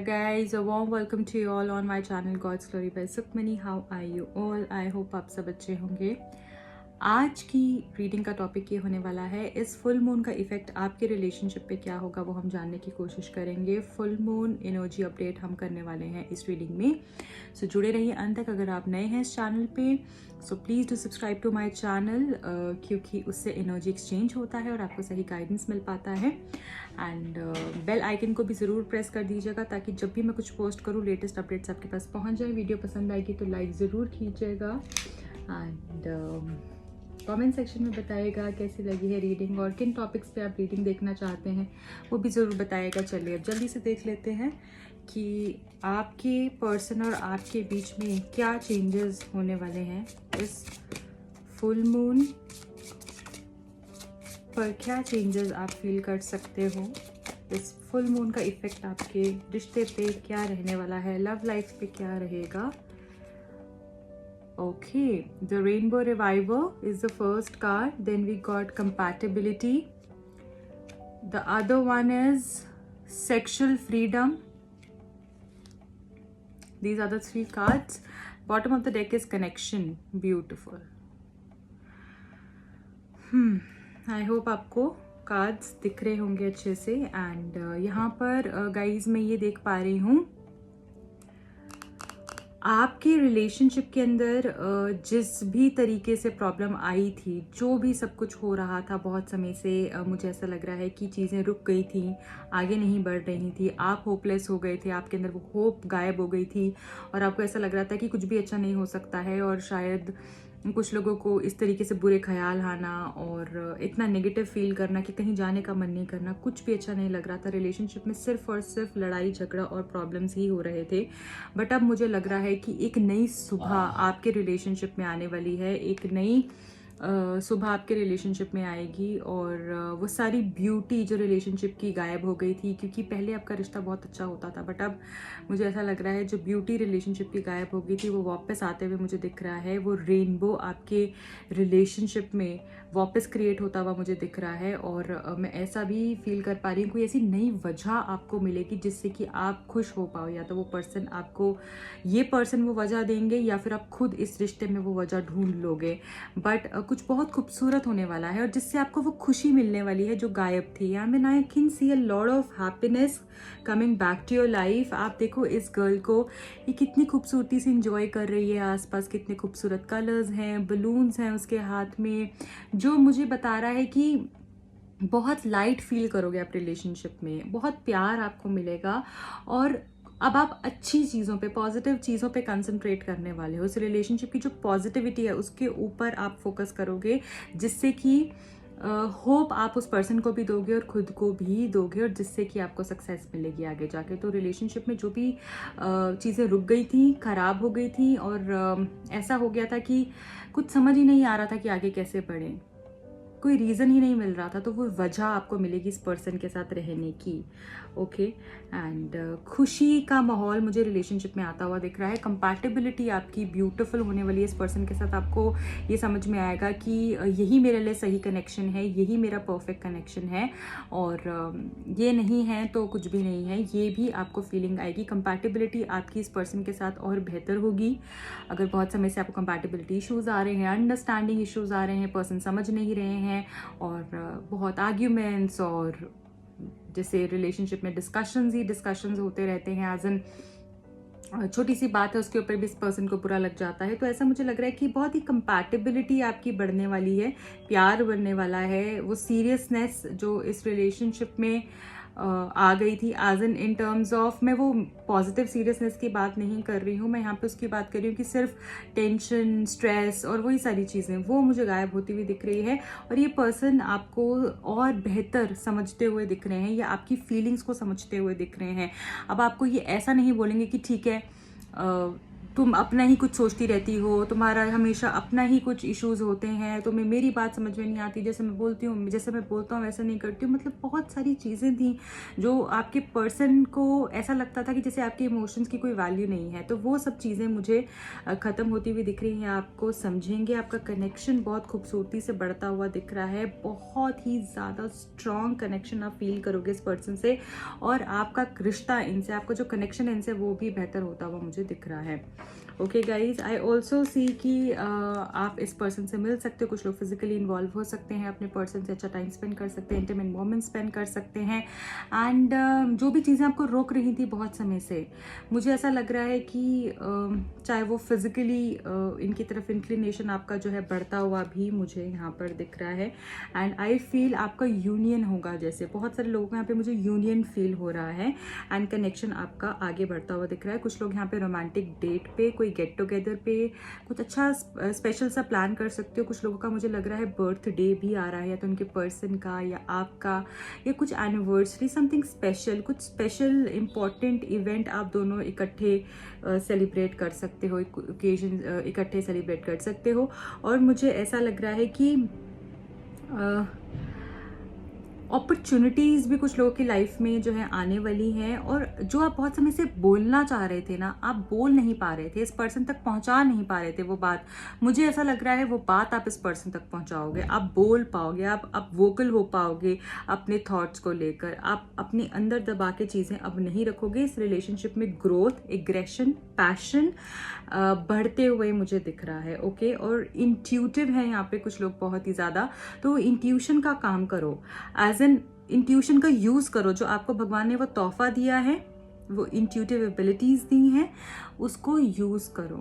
guys, a warm welcome to you all on my channel God's Glory by Sukhmani. How are you all? I hope आप सब अच्छे होंगे। आज की reading का टॉपिक ये होने वाला है, इस फुल मून का इफेक्ट आपके रिलेशनशिप पे क्या होगा वो हम जानने की कोशिश करेंगे। फुल मून एनर्जी अपडेट हम करने वाले हैं इस रीडिंग में, सो जुड़े रहिए अंत तक। अगर आप नए हैं इस चैनल पे so please do subscribe to my channel, क्योंकि उससे एनर्जी एक्सचेंज होता है और आपको सही गाइडेंस मिल पाता है। एंड बेल आइकन को भी ज़रूर प्रेस कर दीजिएगा ताकि जब भी मैं कुछ पोस्ट करूँ लेटेस्ट अपडेट्स आपके पास पहुँच जाए। वीडियो पसंद आएगी तो लाइक ज़रूर कीजिएगा एंड कमेंट सेक्शन में बताइएगा कैसी लगी है रीडिंग और किन टॉपिक्स पे आप रीडिंग देखना चाहते हैं वो भी ज़रूर बताइएगा। चलिए अब जल्दी से देख लेते हैं कि आपके पर्सन और आपके बीच में क्या चेंजेस होने वाले हैं इस फुल मून पर। क्या चेंजेस आप फील कर सकते हो, इस फुल मून का इफेक्ट आपके रिश्ते पे क्या रहने वाला है, लव लाइफ पे क्या रहेगा। Okay, the Rainbow Reviver is the first card. Then we got compatibility. The other one is sexual freedom. These are the three cards. Bottom of the deck is connection. Beautiful. I hope आपको cards दिख रहे होंगे अच्छे से। And यहाँ पर guys मैं ये देख पा रही हूँ आपके रिलेशनशिप के अंदर जिस भी तरीके से प्रॉब्लम आई थी, जो भी सब कुछ हो रहा था बहुत समय से, मुझे ऐसा लग रहा है कि चीज़ें रुक गई थी, आगे नहीं बढ़ रही थी, आप होपलेस हो गए थे, आपके अंदर वो होप गायब हो गई थी और आपको ऐसा लग रहा था कि कुछ भी अच्छा नहीं हो सकता है। और शायद कुछ लोगों को इस तरीके से बुरे ख्याल आना और इतना नेगेटिव फील करना कि कहीं जाने का मन नहीं करना, कुछ भी अच्छा नहीं लग रहा था। रिलेशनशिप में सिर्फ और सिर्फ लड़ाई झगड़ा और प्रॉब्लम्स ही हो रहे थे। बट अब मुझे लग रहा है कि एक नई सुबह आपके रिलेशनशिप में आने वाली है, एक नई सुबह आपके रिलेशनशिप में आएगी और वो सारी ब्यूटी जो रिलेशनशिप की गायब हो गई थी, क्योंकि पहले आपका रिश्ता बहुत अच्छा होता था बट अब मुझे ऐसा लग रहा है जो ब्यूटी रिलेशनशिप की गायब हो गई थी वो वापस आते हुए मुझे दिख रहा है। वो रेनबो आपके रिलेशनशिप में वापस क्रिएट होता हुआ मुझे दिख रहा है और मैं ऐसा भी फील कर पा रही हूँ कोई ऐसी नई वजह आपको मिलेगी जिससे कि आप खुश हो पाओ। या तो वो पर्सन आपको, ये पर्सन वो वजह देंगे या फिर आप खुद इस रिश्ते में वो वजह ढूंढ लोगे। बट कुछ बहुत खूबसूरत होने वाला है और जिससे आपको वो खुशी मिलने वाली है जो गायब थी। I mean I can see a lot of happiness coming back to your life. आप देखो इस गर्ल को, ये कितनी खूबसूरती से इंजॉय कर रही है, आसपास कितने खूबसूरत कलर्स हैं, बलून्स हैं उसके हाथ में, जो मुझे बता रहा है कि बहुत लाइट फील करोगे आप रिलेशनशिप में, बहुत प्यार आपको मिलेगा और अब आप अच्छी चीज़ों पे, पॉजिटिव चीज़ों पे कंसंट्रेट करने वाले हो। उस रिलेशनशिप की जो पॉजिटिविटी है उसके ऊपर आप फोकस करोगे, जिससे कि होप आप उस पर्सन को भी दोगे और खुद को भी दोगे और जिससे कि आपको सक्सेस मिलेगी आगे जाके। तो रिलेशनशिप में जो भी चीज़ें रुक गई थी, ख़राब हो गई थी और ऐसा हो गया था कि कुछ समझ ही नहीं आ रहा था कि आगे कैसे बढ़ें, कोई रीज़न ही नहीं मिल रहा था, तो वो वजह आपको मिलेगी इस पर्सन के साथ रहने की। ओके एंड खुशी का माहौल मुझे रिलेशनशिप में आता हुआ दिख रहा है। कंपैटिबिलिटी आपकी ब्यूटीफुल होने वाली है इस पर्सन के साथ। आपको ये समझ में आएगा कि यही मेरे लिए सही कनेक्शन है, यही मेरा परफेक्ट कनेक्शन है और ये नहीं है तो कुछ भी नहीं है, ये भी आपको फीलिंग आएगी। कंपैटिबिलिटी आपकी इस पर्सन के साथ और बेहतर होगी। अगर बहुत समय से आपको कंपैटिबिलिटी इश्यूज़ आ रहे हैं, अंडरस्टैंडिंग इश्यूज़ आ रहे हैं, पर्सन समझ नहीं रहे हैं और बहुत आर्ग्यूमेंट्स और जैसे रिलेशनशिप में डिस्कशंस होते रहते हैं, एज एन छोटी सी बात है उसके ऊपर भी इस पर्सन को बुरा लग जाता है। तो ऐसा मुझे लग रहा है कि बहुत ही कंपैटिबिलिटी आपकी बढ़ने वाली है, प्यार बढ़ने वाला है। वो सीरियसनेस जो इस रिलेशनशिप में आ गई थी, एज इन टर्म्स ऑफ, मैं वो पॉजिटिव सीरियसनेस की बात नहीं कर रही हूँ, मैं यहाँ पे उसकी बात कर रही हूँ कि सिर्फ टेंशन, स्ट्रेस और वही सारी चीज़ें वो मुझे गायब होती हुई दिख रही है और ये पर्सन आपको और बेहतर समझते हुए दिख रहे हैं या आपकी फीलिंग्स को समझते हुए दिख रहे हैं। अब आपको ये ऐसा नहीं बोलेंगे कि ठीक है तुम अपना ही कुछ सोचती रहती हो, तुम्हारा हमेशा अपना ही कुछ इश्यूज होते हैं, तुम्हें मेरी बात समझ में नहीं आती, जैसे मैं बोलती हूँ, जैसे मैं बोलता हूँ वैसा नहीं करती हूँ। मतलब बहुत सारी चीज़ें थी जो आपके पर्सन को ऐसा लगता था कि जैसे आपके इमोशंस की कोई वैल्यू नहीं है। तो वो सब चीज़ें मुझे ख़त्म होती हुई दिख रही हैं। आपको समझेंगे, आपका कनेक्शन बहुत खूबसूरती से बढ़ता हुआ दिख रहा है। बहुत ही ज़्यादा स्ट्रॉन्ग कनेक्शन आप फील करोगे इस पर्सन से, और आपका रिश्ता इनसे, आपका जो कनेक्शन है इनसे, वो भी बेहतर होता हुआ मुझे दिख रहा है। Okay guys, I also see कि आप इस पर्सन से मिल सकते हो। कुछ लोग फिजिकली इन्वॉल्व हो सकते हैं, अपने पर्सन से अच्छा टाइम स्पेंड कर सकते हैं, इंटीमेट मोमेंट स्पेंड कर सकते हैं। एंड जो भी चीज़ें आपको रोक रही थी बहुत समय से, मुझे ऐसा लग रहा है कि चाहे वो फिजिकली इनकी तरफ इंक्लिनेशन आपका जो है बढ़ता हुआ भी मुझे यहाँ पर दिख रहा है। एंड आई फील आपका यूनियन होगा, जैसे बहुत सारे लोगों को यहाँ पे मुझे यूनियन फील हो रहा है। एंड कनेक्शन आपका आगे बढ़ता हुआ दिख रहा है। कुछ लोग यहाँ पे रोमांटिक डेट पे, कोई गेट टुगेदर पे कुछ अच्छा स्पेशल सा प्लान कर सकते हो। कुछ लोगों का मुझे लग रहा है बर्थडे भी आ रहा है, या तो उनके पर्सन का या आपका, या कुछ एनिवर्सरी, समथिंग स्पेशल, कुछ स्पेशल इंपॉर्टेंट इवेंट आप दोनों इकट्ठे सेलिब्रेट कर सकते हो, ओकेजन इकट्ठे सेलिब्रेट कर सकते हो। और मुझे ऐसा लग रहा है कि अपॉर्चुनिटीज़ भी कुछ लोगों की लाइफ में जो है आने वाली हैं, और जो आप बहुत समय से बोलना चाह रहे थे ना, आप बोल नहीं पा रहे थे, इस पर्सन तक पहुंचा नहीं पा रहे थे वो बात, मुझे ऐसा लग रहा है वो बात आप इस पर्सन तक पहुंचाओगे, आप बोल पाओगे, आप वोकल हो पाओगे अपने थॉट्स को लेकर। आप अपने अंदर दबा के चीज़ें अब नहीं रखोगे। इस रिलेशनशिप में ग्रोथ, एग्रेशन, पैशन बढ़ते हुए मुझे दिख रहा है। ओके, और इंट्यूटिव है यहाँ पे कुछ लोग बहुत ही ज़्यादा, तो इंट्यूशन का काम करो, एज एन इंट्यूशन का यूज़ करो। जो आपको भगवान ने वो तोहफा दिया है, वो इंट्यूटिव एबिलिटीज़ दी हैं, उसको यूज़ करो।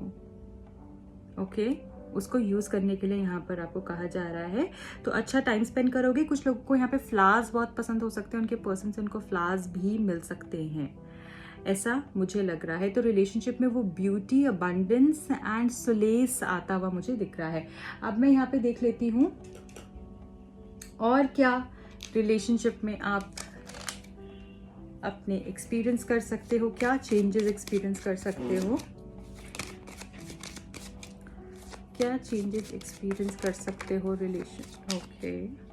ओके, उसको यूज़ करने के लिए यहाँ पर आपको कहा जा रहा है। तो अच्छा टाइम स्पेंड करोगे। कुछ लोगों को यहाँ पे फ्लावर्स बहुत पसंद हो सकते हैं, उनके पर्सन से उनको फ्लावर्स भी मिल सकते हैं, ऐसा मुझे लग रहा है। तो रिलेशनशिप में वो ब्यूटी, अबंडेंस एंड सोलेस आता हुआ मुझे दिख रहा है। अब मैं यहाँ पे देख लेती हूँ और क्या रिलेशनशिप में आप अपने एक्सपीरियंस कर सकते हो, क्या चेंजेस एक्सपीरियंस कर सकते हो, क्या चेंजेस एक्सपीरियंस कर सकते हो relation. Okay,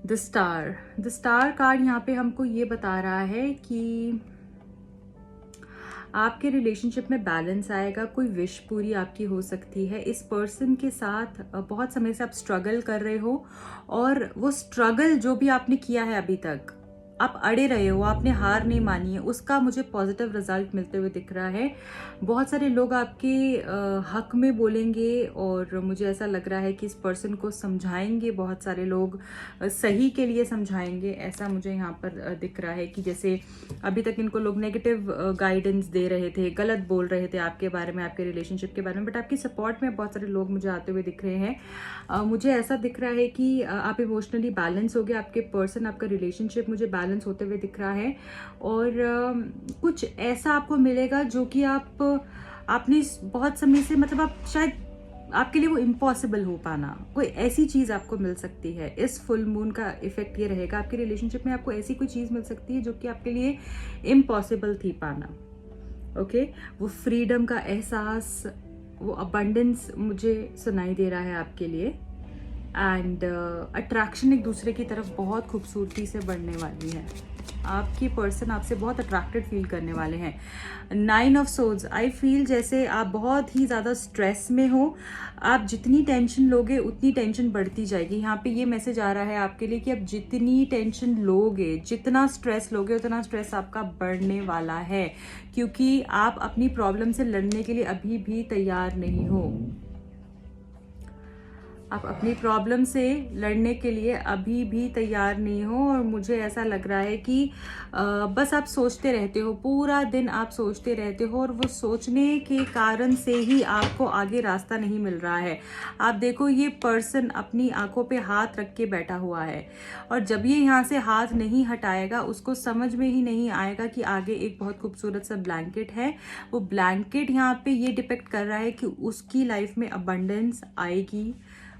the star card यहाँ पे हमको ये बता रहा है कि आपके रिलेशनशिप में बैलेंस आएगा। कोई विश पूरी आपकी हो सकती है। इस पर्सन के साथ बहुत समय से आप स्ट्रगल कर रहे हो, और वो स्ट्रगल जो भी आपने किया है अभी तक, आप अड़े रहे हो, आपने हार नहीं मानी है, उसका मुझे पॉजिटिव रिजल्ट मिलते हुए दिख रहा है। बहुत सारे लोग आपके हक में बोलेंगे, और मुझे ऐसा लग रहा है कि इस पर्सन को समझाएंगे, बहुत सारे लोग सही के लिए समझाएंगे, ऐसा मुझे यहाँ पर दिख रहा है। कि जैसे अभी तक इनको लोग नेगेटिव गाइडेंस दे रहे थे, गलत बोल रहे थे आपके बारे में, आपके रिलेशनशिप के बारे में, बट आपकी सपोर्ट में बहुत सारे लोग मुझे आते हुए दिख रहे हैं। मुझे ऐसा दिख रहा है कि आप इमोशनली बैलेंस हो गए, आपके पर्सन, आपका रिलेशनशिप मुझे बैलेंस होते हुए दिख रहा है। और कुछ ऐसा आपको मिलेगा जो कि आपने बहुत समय से, मतलब आप शायद, आपके लिए वो इम्पॉसिबल हो पाना, कोई ऐसी चीज़ आपको मिल सकती है। इस फुल मून का इफेक्ट ये रहेगा, आपके रिलेशनशिप में आपको ऐसी कोई चीज़ मिल सकती है जो कि आपके लिए इम्पॉसिबल थी पाना। ओके, वो फ्रीडम का एहसास, वो अबंडेंस मुझे सुनाई दे रहा है आपके लिए। एंड अट्रैक्शन एक दूसरे की तरफ बहुत खूबसूरती से बढ़ने वाली है। आपकी पर्सन आपसे बहुत अट्रैक्टेड फील करने वाले हैं। 9 ऑफ सोर्ड्स, आई फील जैसे आप बहुत ही ज़्यादा स्ट्रेस में हो। आप जितनी टेंशन लोगे उतनी टेंशन बढ़ती जाएगी। यहाँ पे ये मैसेज आ रहा है आपके लिए कि आप जितनी टेंशन लोगे, जितना स्ट्रेस लोगे, उतना स्ट्रेस आपका बढ़ने वाला है, क्योंकि आप अपनी प्रॉब्लम से लड़ने के लिए अभी भी तैयार नहीं हो। आप अपनी प्रॉब्लम से लड़ने के लिए अभी भी तैयार नहीं हो, और मुझे ऐसा लग रहा है कि बस आप सोचते रहते हो, पूरा दिन आप सोचते रहते हो, और वो सोचने के कारण से ही आपको आगे रास्ता नहीं मिल रहा है। आप देखो, ये पर्सन अपनी आंखों पे हाथ रख के बैठा हुआ है, और जब ये यहाँ से हाथ नहीं हटाएगा, उसको समझ में ही नहीं आएगा कि आगे एक बहुत खूबसूरत सा ब्लैंकेट है। वो ब्लैंकेट यहाँ पे ये डिपेक्ट कर रहा है कि उसकी लाइफ में अबंडेंस आएगी,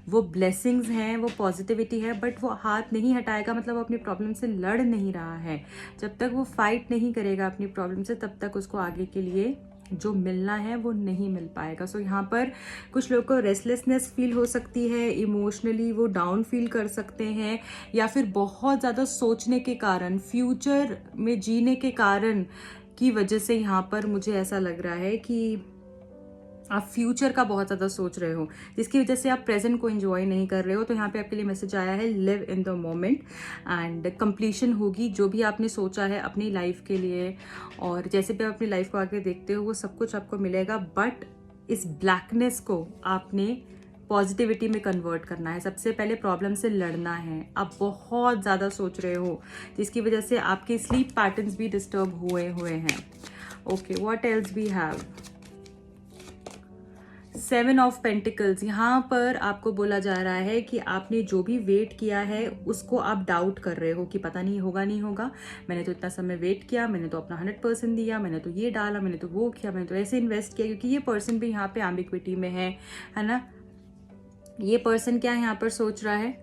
वो ब्लेसिंग्स हैं, वो पॉजिटिविटी है, बट वो हाथ नहीं हटाएगा, मतलब वो अपनी प्रॉब्लम से लड़ नहीं रहा है। जब तक वो फाइट नहीं करेगा अपनी प्रॉब्लम से, तब तक उसको आगे के लिए जो मिलना है वो नहीं मिल पाएगा। सो यहाँ पर कुछ लोगों को रेस्टलेसनेस फील हो सकती है, इमोशनली वो डाउन फील कर सकते हैं, या फिर बहुत ज़्यादा सोचने के कारण, फ्यूचर में जीने के कारण की वजह से यहाँ पर मुझे ऐसा लग रहा है कि आप फ्यूचर का बहुत ज़्यादा सोच रहे हो, जिसकी वजह से आप प्रेजेंट को एंजॉय नहीं कर रहे हो। तो यहाँ पे आपके लिए मैसेज आया है, live in the moment and completion होगी जो भी आपने सोचा है अपनी लाइफ के लिए, और जैसे भी आप अपनी लाइफ को आगे देखते हो वो सब कुछ आपको मिलेगा। बट इस ब्लैकनेस को आपने पॉजिटिविटी में कन्वर्ट करना है। सबसे पहले प्रॉब्लम से लड़ना है। आप बहुत ज़्यादा सोच रहे हो जिसकी वजह से आपके स्लीप पैटर्न्स भी डिस्टर्ब हुए हैं। Okay, what else we have? 7 of pentacles. यहाँ पर आपको बोला जा रहा है कि आपने जो भी वेट किया है उसको आप डाउट कर रहे हो कि पता नहीं होगा नहीं होगा, मैंने तो इतना समय वेट किया, मैंने तो अपना 100% दिया, मैंने तो ये डाला, मैंने तो वो किया, मैंने तो ऐसे इन्वेस्ट किया। क्योंकि ये पर्सन भी यहाँ पे एम्बिग्विटी में है ना। ये पर्सन क्या यहाँ पर सोच रहा है,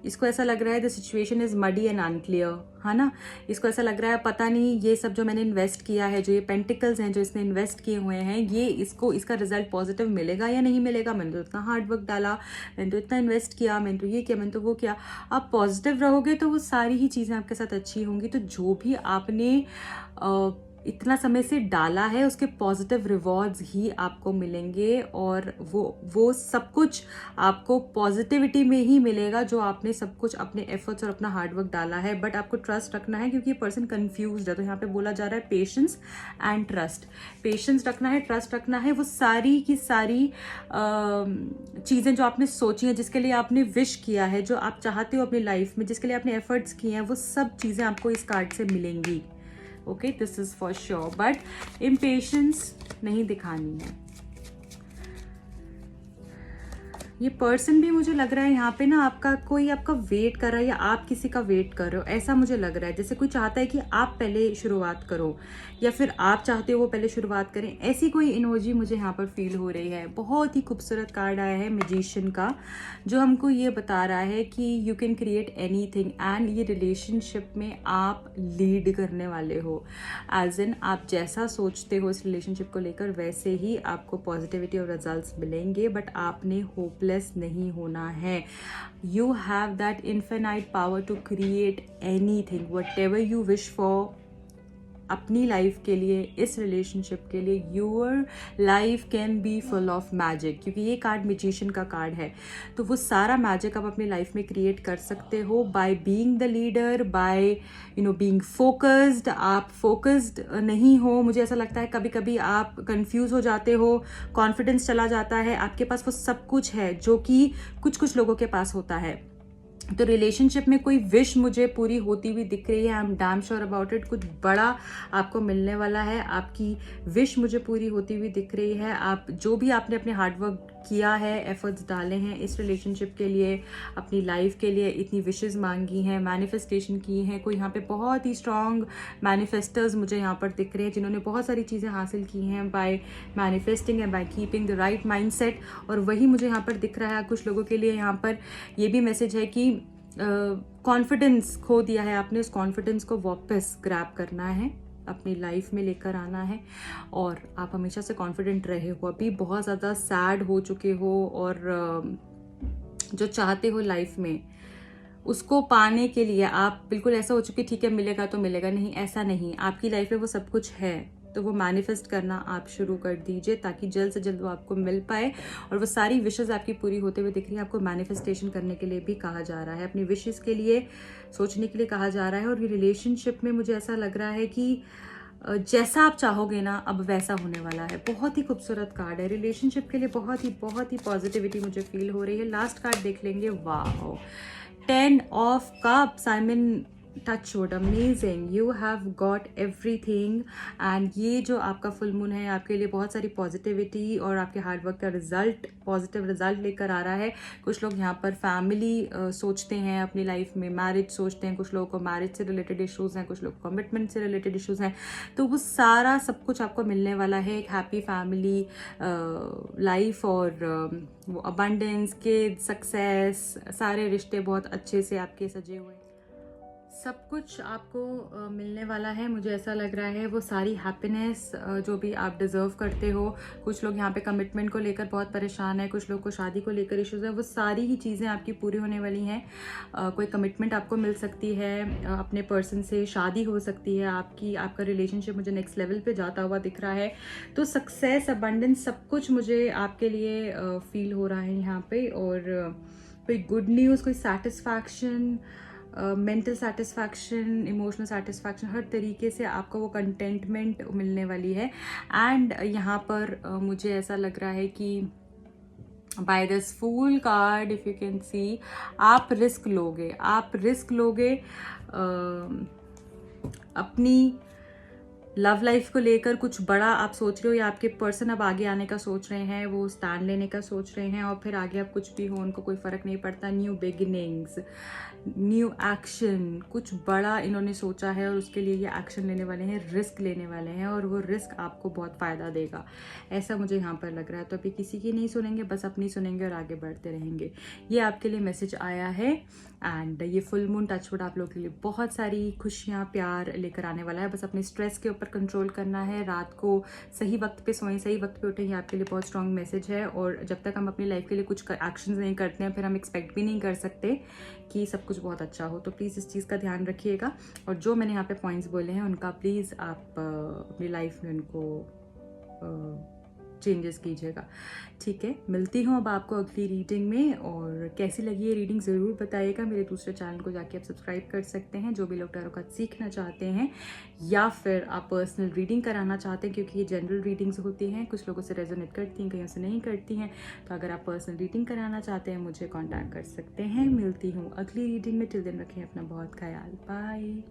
इसको ऐसा लग रहा है the situation is muddy and unclear, है ना। इसको ऐसा लग रहा है पता नहीं ये सब जो मैंने इन्वेस्ट किया है, जो ये पेंटिकल्स हैं जो इसने इन्वेस्ट किए हुए हैं, ये इसका रिजल्ट पॉजिटिव मिलेगा या नहीं मिलेगा। मैंने तो इतना हार्ड वर्क डाला, मैंने तो इतना इन्वेस्ट किया, मैंने तो ये किया, मैंने तो वो किया। आप पॉजिटिव रहोगे तो वो सारी ही चीज़ें आपके साथ अच्छी होंगी। तो जो भी आपने इतना समय से डाला है उसके पॉजिटिव रिवॉर्ड्स ही आपको मिलेंगे, और वो सब कुछ आपको पॉजिटिविटी में ही मिलेगा जो आपने सब कुछ अपने एफर्ट्स और अपना हार्डवर्क डाला है। बट आपको ट्रस्ट रखना है क्योंकि ये पर्सन कंफ्यूज्ड है। तो यहाँ पे बोला जा रहा है पेशेंस एंड ट्रस्ट। पेशेंस रखना है, ट्रस्ट रखना है। वो सारी की सारी चीज़ें जो आपने सोची हैं, जिसके लिए आपने विश किया है, जो आप चाहते हो अपनी लाइफ में, जिसके लिए आपने एफर्ट्स किए हैं, वो सब चीज़ें आपको इस कार्ड से मिलेंगी। Okay, this is for sure. But impatience नहीं दिखानी है। ये पर्सन भी मुझे लग रहा है यहाँ पे ना कोई आपका वेट कर रहा है, या आप किसी का वेट कर रहे हो, ऐसा मुझे लग रहा है। जैसे कोई चाहता है कि आप पहले शुरुआत करो, या फिर आप चाहते हो वो पहले शुरुआत करें। ऐसी कोई इनर्जी मुझे यहाँ पर फील हो रही है। बहुत ही खूबसूरत कार्ड आया है मैजिशियन का, जो हमको ये बता रहा है कि you can create anything, and ये रिलेशनशिप में आप लीड करने वाले हो। एज इन आप जैसा सोचते हो इस रिलेशनशिप को लेकर, वैसे ही आपको पॉजिटिविटी और रिजल्ट्स मिलेंगे। बट आपने होपलेस नहीं होना है। You have that infinite power to create anything, whatever you wish for अपनी लाइफ के लिए, इस रिलेशनशिप के लिए। Your life can be full of magic, क्योंकि ये कार्ड मैजिशियन का कार्ड है। तो वो सारा मैजिक आप अपनी लाइफ में क्रिएट कर सकते हो by being the leader, by being focused. आप फोकस्ड नहीं हो, मुझे ऐसा लगता है कभी कभी आप कंफ्यूज हो जाते हो, कॉन्फिडेंस चला जाता है। आपके पास वो सब कुछ है जो कि कुछ लोगों के पास होता है। तो रिलेशनशिप में कोई विश मुझे पूरी होती हुई दिख रही है। I am damn sure about it. कुछ बड़ा आपको मिलने वाला है। आपकी विश मुझे पूरी होती हुई दिख रही है। आप जो भी आपने अपने हार्डवर्क किया है, एफर्ट्स डाले हैं इस रिलेशनशिप के लिए, अपनी लाइफ के लिए, इतनी विशेस मांगी हैं, मैनिफेस्टेशन की हैं। कोई यहाँ पे बहुत ही स्ट्रॉन्ग मैनिफेस्टर्स मुझे यहाँ पर दिख रहे हैं, जिन्होंने बहुत सारी चीज़ें हासिल की हैं by manifesting and by keeping the right mindset. और वही मुझे यहाँ पर दिख रहा है। कुछ लोगों के लिए यहाँ पर ये भी मैसेज है कि कॉन्फिडेंस खो दिया है आपने, उस कॉन्फिडेंस को वापस ग्रैब करना है, अपनी लाइफ में लेकर आना है। और आप हमेशा से कॉन्फिडेंट रहे हो, अभी बहुत ज़्यादा सैड हो चुके हो, और जो चाहते हो लाइफ में उसको पाने के लिए आप बिल्कुल ऐसा हो चुके, ठीक है मिलेगा तो मिलेगा, नहीं ऐसा नहीं। आपकी लाइफ में वो सब कुछ है, तो वो मैनिफेस्ट करना आप शुरू कर दीजिए, ताकि जल्द से जल्द वो आपको मिल पाए। और वो सारी विशेस आपकी पूरी होते हुए दिख रही है। आपको मैनिफेस्टेशन करने के लिए भी कहा जा रहा है, अपनी विशेस के लिए सोचने के लिए कहा जा रहा है। और ये रिलेशनशिप में मुझे ऐसा लग रहा है कि जैसा आप चाहोगे ना, अब वैसा होने वाला है। बहुत ही खूबसूरत कार्ड है रिलेशनशिप के लिए। बहुत ही पॉजिटिविटी मुझे फील हो रही है। लास्ट कार्ड देख लेंगे। वाह, 10 of cups. I mean touchwood, amazing, you have got everything. And ये जो आपका फुल मून है आपके लिए बहुत सारी पॉजिटिविटी और आपके हार्डवर्क का रिजल्ट, पॉजिटिव रिजल्ट लेकर आ रहा है। कुछ लोग यहाँ पर फैमिली सोचते हैं अपनी लाइफ में, मैरिज सोचते हैं। कुछ लोगों को मैरिज से रिलेटेड इश्यूज हैं, कुछ लोग कमिटमेंट से रिलेटेड इश्यूज हैं। तो वो सारा सब कुछ आपको मिलने वाला है। एक हैप्पी फैमिली लाइफ, और वो अबंडेंस के सक्सेस, सारे रिश्ते बहुत अच्छे से आपके सजे हुए। सब कुछ आपको मिलने वाला है, मुझे ऐसा लग रहा है। वो सारी हैप्पीनेस जो भी आप डिज़र्व करते हो। कुछ लोग यहाँ पे कमिटमेंट को लेकर बहुत परेशान है, कुछ लोग को शादी को लेकर इश्यूज़ है, वो सारी ही चीज़ें आपकी पूरी होने वाली हैं। कोई कमिटमेंट आपको मिल सकती है अपने पर्सन से, शादी हो सकती है आपकी, आपका रिलेशनशिप मुझे नेक्स्ट लेवल पे जाता हुआ दिख रहा है। तो सक्सेस, अबंडेंस, सब कुछ मुझे आपके लिए फील हो रहा है यहाँ पे। और कोई गुड न्यूज़, कोई satisfaction, mental satisfaction, emotional satisfaction, हर तरीके से आपको वो कंटेंटमेंट मिलने वाली है। एंड यहाँ पर मुझे ऐसा लग रहा है कि by this fool card if you can see, आप रिस्क लोगे, आप रिस्क लोगे अपनी लव लाइफ को लेकर। कुछ बड़ा आप सोच रहे हो, या आपके पर्सन अब आगे आने का सोच रहे हैं, वो स्टैंड लेने का सोच रहे हैं, और फिर आगे आप कुछ भी हो उनको कोई फ़र्क नहीं पड़ता। न्यू बिगिनिंग्स, न्यू एक्शन, कुछ बड़ा इन्होंने सोचा है और उसके लिए ये एक्शन लेने वाले हैं, रिस्क लेने वाले हैं, और वो रिस्क आपको बहुत फ़ायदा देगा, ऐसा मुझे यहाँ पर लग रहा है। तो अभी किसी की नहीं सुनेंगे, बस अपनी सुनेंगे और आगे बढ़ते रहेंगे। ये आपके लिए मैसेज आया है। एंड ये फुल मून टचवुड आप लोगों के लिए बहुत सारी खुशियाँ, प्यार लेकर आने वाला है। बस अपने स्ट्रेस के ऊपर कंट्रोल करना है, रात को सही वक्त पे सोएं, सही वक्त पे उठें, ये आपके लिए बहुत स्ट्रॉन्ग मैसेज है। और जब तक हम अपनी लाइफ के लिए कुछ एक्शंस नहीं करते हैं, फिर हम एक्सपेक्ट भी नहीं कर सकते कि सब कुछ बहुत अच्छा हो। तो प्लीज़ इस चीज़ का ध्यान रखिएगा। और जो मैंने यहाँ पे पॉइंट्स बोले हैं उनका प्लीज़ आप अपनी लाइफ में उनको चेंजेस कीजिएगा, ठीक है। मिलती हूँ अब आपको अगली रीडिंग में। और कैसी लगी ये रीडिंग ज़रूर बताइएगा। मेरे दूसरे चैनल को जाके आप सब्सक्राइब कर सकते हैं, जो भी लोग टैरो कार्ड सीखना चाहते हैं, या फिर आप पर्सनल रीडिंग कराना चाहते हैं, क्योंकि ये जनरल रीडिंग्स होती हैं, कुछ लोगों से रेजोनेट करती हैं, कहीं से नहीं करती हैं। तो अगर आप पर्सनल रीडिंग कराना चाहते हैं, मुझे कॉन्टैक्ट कर सकते हैं। मिलती हूँ अगली रीडिंग में। टिल दिन रखें अपना बहुत ख्याल। बाय।